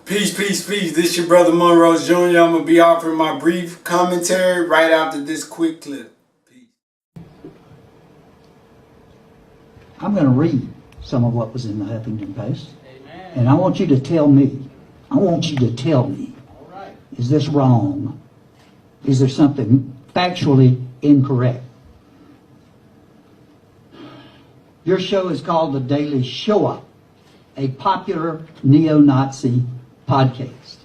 Peace, peace, peace. This your brother Monroe Jr. I'm going to be offering my brief commentary right after this quick clip. Peace. I'm going to read some of what was in the Huffington Post. Amen. And I want you to tell me, is this wrong? Is there something factually incorrect? Your show is called The Daily Shoah, a popular neo-Nazi podcast.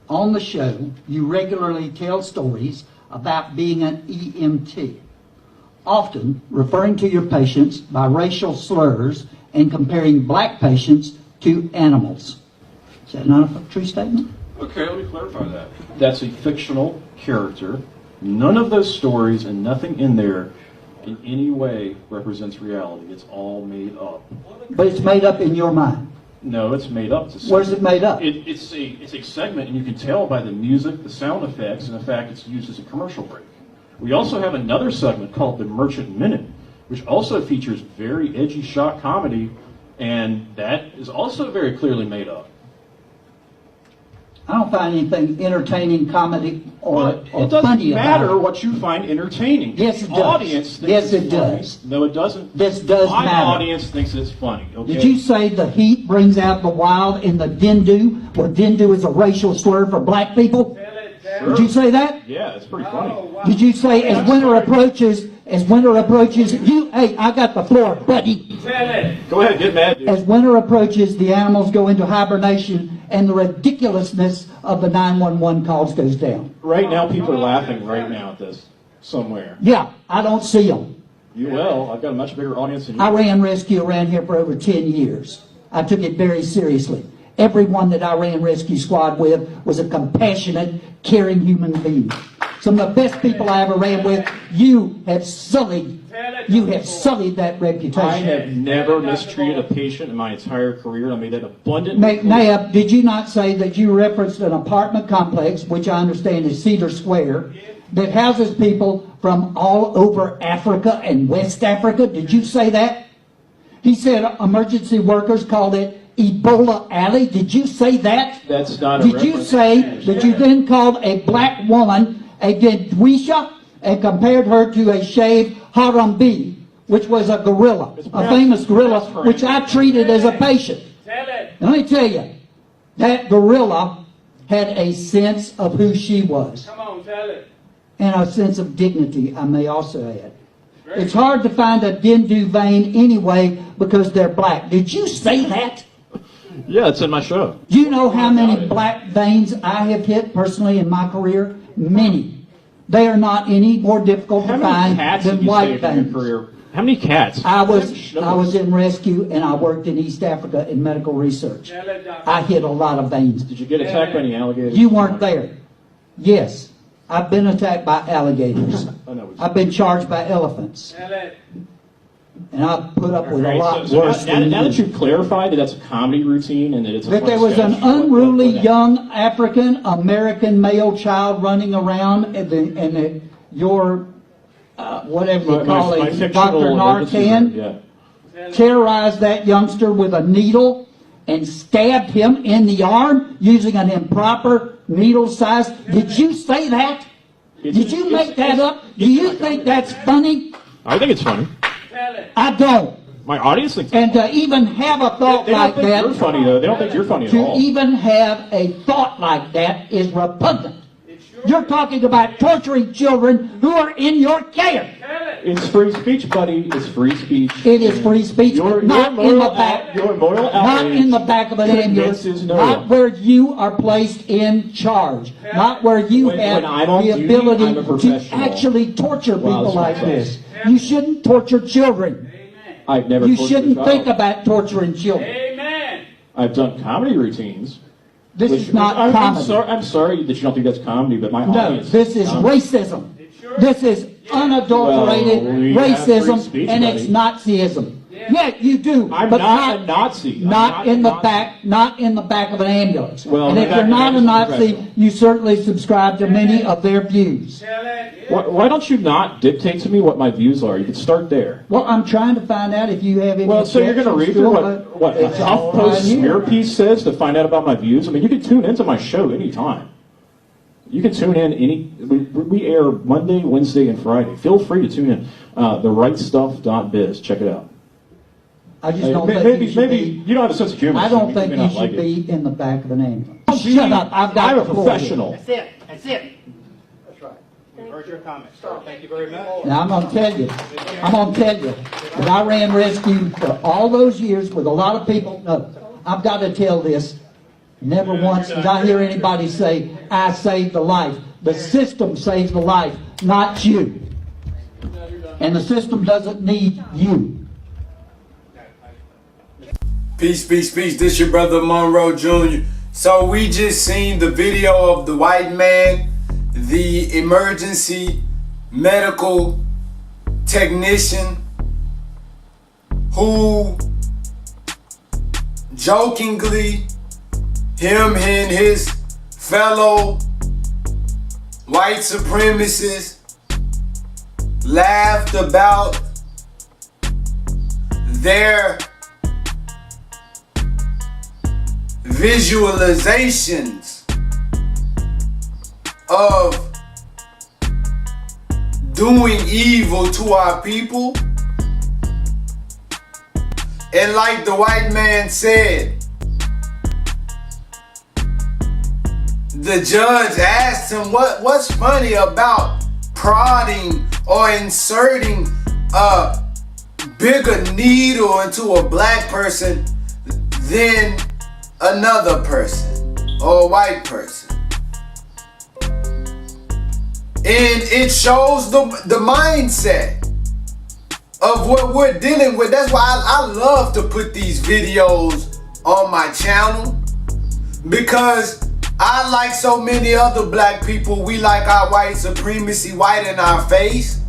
On the show, you regularly tell stories about being an EMT, often referring to your patients by racial slurs and comparing black patients to animals. Is that not a true statement? Okay, let me clarify that. That's a fictional character. None of those stories and nothing in there in any way represents reality. It's all made up. But it's made up in your mind. No, it's made up. Where's it made up? It's a segment, and you can tell by the music, the sound effects, and the fact it's used as a commercial break. We also have another segment called The Merchant Minute, which also features very edgy shock comedy, and that is also very clearly made up. I don't find anything entertaining, comedy, or funny about it. It doesn't matter what you find entertaining. Yes, it does. Audience thinks yes, it's it funny. does. No, it doesn't. This does My matter. audience thinks it's funny. Okay? Did you say the heat brings out the wild in the Dindu, where Dindu is a racial slur for black people? Sure. Did you say that? Yeah, it's pretty funny. Did you say as winter approaches, you, hey, I got the floor, buddy. Go ahead, get mad, dude. As winter approaches, the animals go into hibernation and the ridiculousness of the 911 calls goes down. Right now, people are laughing right now at this somewhere. Yeah, I don't see them. You will. I've got a much bigger audience than you. I ran rescue around here for over 10 years. I took it very seriously. Everyone that I ran rescue squad with was a compassionate, caring human being. Some of the best people I ever ran with, you have sullied that reputation. I have never mistreated a patient in my entire career. I made that abundantly clear. Nayab, did you not say that you referenced an apartment complex, which I understand is Cedar Square, that houses people from all over Africa and West Africa? Did you say that? He said emergency workers called it Ebola Alley. Did you say that? That's not a Did you say that you then called a black woman a Gedwisha and compared her to a shaved Harambe, which was a gorilla, a famous gorilla, which I treated as a patient? And let me tell you, that gorilla had a sense of who she was. Come on, tell it. And a sense of dignity, I may also add. It's hard to find a Dindu vein anyway because they're black. Did you say that? Yeah, it's in my show. Do you know how many black veins I have hit personally in my career? Many. They are not any more difficult to find than white veins. How many cats? I was in rescue and I worked in East Africa in medical research. I hit a lot of veins. Did you get attacked by any alligators? You weren't there. Yes, I've been attacked by alligators. I've been charged by elephants. And I've put up with a lot worse than now that you've clarified that that's a comedy routine and that it's a that there was an unruly young African American male child running around and your whatever you call it, Dr. Narcan, terrorized that youngster with a needle and stabbed him in the arm using an improper needle size. Did you say that? Did you make that up? Do you think that's funny? I think it's funny. I don't. My audience thinks and to even have a thought like that, you're funny though. They don't think you're funny at all. To even have a thought like that is repugnant. You're talking about torturing children who are in your care. It's free speech, buddy. It's free speech. It is free speech. Not in the back. Your moral outrage. Not in the back of an ambulance. Not where you are placed in charge. Not where you have the ability to actually torture people like this. You shouldn't torture children. I've never. You shouldn't think about torturing children. Amen. I've done comedy routines. This is not comedy. I'm sorry that you don't think that's comedy, but my audience. No, this is racism. This is unadulterated racism, and it's Nazism. Yeah, you do. I'm but not a Nazi. Not in the back. Not in the back of an ambulance. Well, and if you're not a Nazi, you certainly subscribe to many of their views. Why don't you not dictate to me what my views are? You can start there. Well, I'm trying to find out if you have any. Well, so you're going to read through what a HuffPost smear piece says to find out about my views? I mean, you can tune into my show anytime. You can tune in we air Monday, Wednesday, and Friday. Feel free to tune in. TheRightStuff.biz. Check it out. I just don't maybe think you don't have a sense of humor. I don't so think you should be in the back of an ambulance. Oh, See, shut up! I'm a professional. That's it. That's it. That's right. We've heard your comments. Thank you very much. Now I'm gonna tell you that I ran rescue for all those years with a lot of people. No, I've got to tell this. Never once did I hear anybody say, I saved a life. The system saves the life, not you. And the system doesn't need you. Peace, peace, peace. This your brother Monroe Jr. So we just seen the video of the white man, the emergency medical technician who jokingly, him and his fellow white supremacists laughed about their visualizations of doing evil to our people. And like the white man said, the judge asked him, what's funny about prodding or inserting a bigger needle into a black person than another person or a white person? And it shows the mindset of what we're dealing with. That's why I love to put these videos on my channel, because I, like so many other black people, we like our white supremacy white in our face.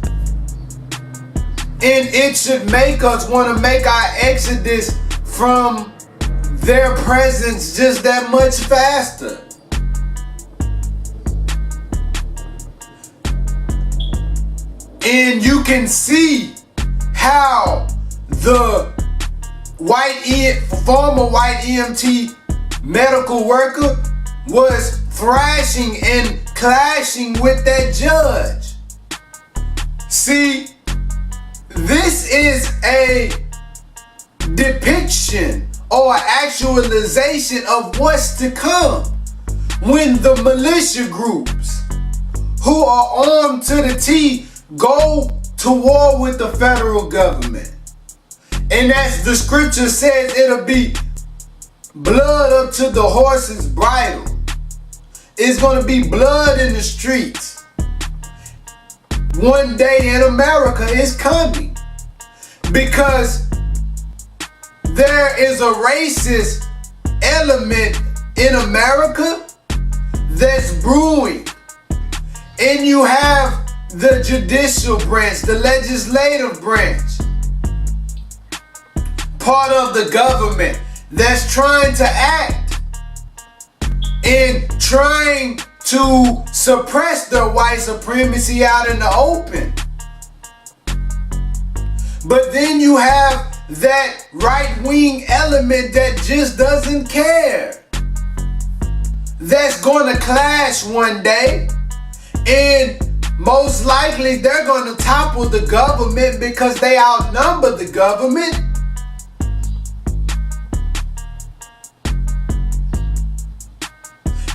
And it should make us want to make our exodus from their presence just that much faster. And you can see how the former white EMT medical worker was thrashing and clashing with that judge. See, this is a depiction or actualization of what's to come when the militia groups who are armed to the teeth go to war with the federal government. And as the scripture says, it'll be blood up to the horse's bridle. It's going to be blood in the streets. One day in America is coming, because there is a racist element in America that's brewing. And you have the judicial branch, the legislative branch, part of the government that's trying to act and trying to suppress their white supremacy out in the open. But then you have that right-wing element that just doesn't care, that's going to clash one day, and most likely they're going to topple the government because they outnumber the government.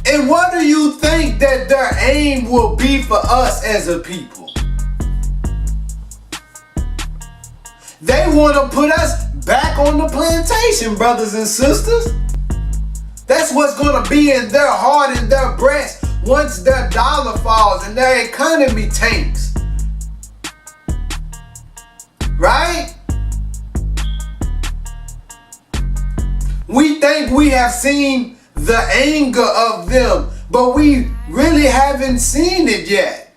And what do you think that their aim will be for us as a people? They want to put us back on the plantation, brothers and sisters. That's what's going to be in their heart and their breast once their dollar falls and their economy tanks. Right? We think we have seen the anger of them, but we really haven't seen it yet.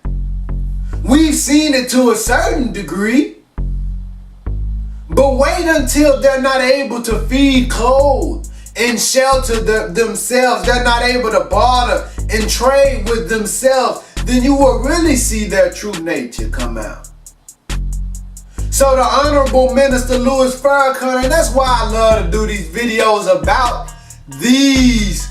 We've seen it to a certain degree, But wait until they're not able to feed, clothe, and shelter themselves. They're not able to barter and trade with themselves. Then you will really see their true nature come out. So the Honorable Minister Louis Farrakhan, and that's why I love to do these videos about these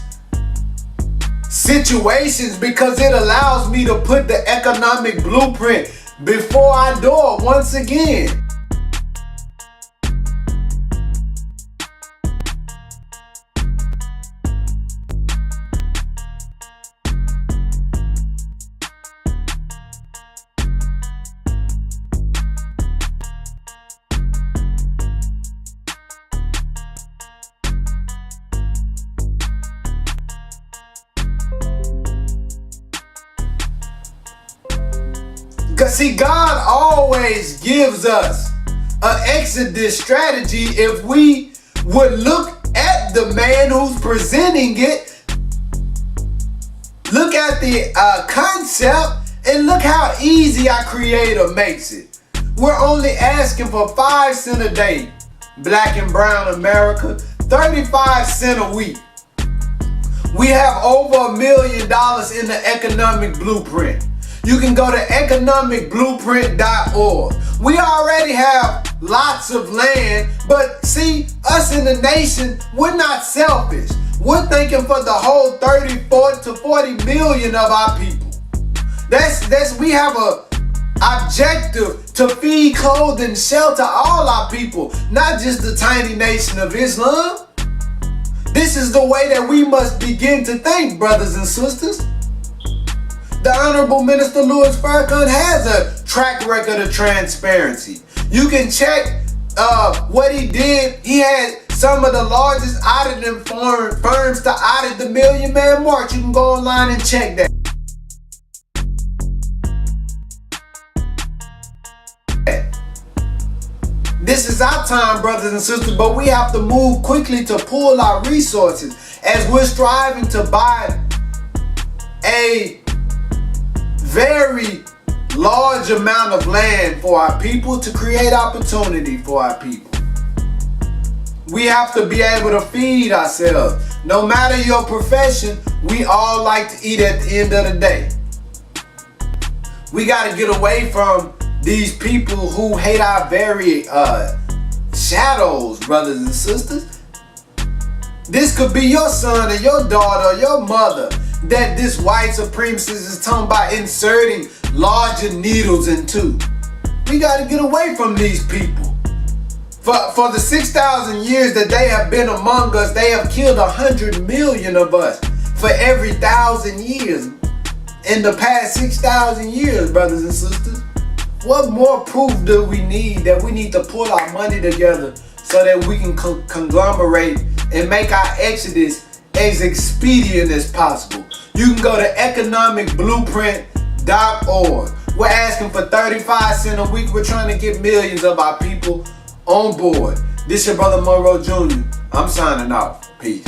situations, because it allows me to put the economic blueprint before I do it once again. Because see, God always gives us an exodus strategy if we would look at the man who's presenting it, look at the concept, and look how easy our Creator makes it. We're only asking for 5 cents a day, Black and brown America, 35 cents a week. We have over $1 million in the economic blueprint. You can go to economicblueprint.org. We already have lots of land, but see, us in the nation, we're not selfish. We're thinking for the whole 30, 40 to 40 million of our people. We have a objective to feed, clothe, and shelter all our people, not just the tiny nation of Islam. This is the way that we must begin to think, brothers and sisters. The Honorable Minister Louis Farrakhan has a track record of transparency. You can check what he did. He had some of the largest auditing firms to audit the $1 million man mark. You can go online and check that. This is our time, brothers and sisters, but we have to move quickly to pull our resources as we're striving to buy a very large amount of land for our people to create opportunity for our people. We have to be able to feed ourselves. No matter your profession, we all like to eat at the end of the day. We got to get away from these people who hate our very shadows, brothers and sisters. This could be your son or your daughter or your mother that this white supremacist is talking about inserting larger needles into. We got to get away from these people. For the 6,000 years that they have been among us, they have killed 100 million of us for every 1,000 years. In the past 6,000 years, brothers and sisters, what more proof do we need that we need to pull our money together so that we can conglomerate and make our exodus as expedient as possible? You can go to economicblueprint.org. We're asking for 35 cents a week. We're trying to get millions of our people on board. This your brother Monroe Jr. I'm signing off. Peace.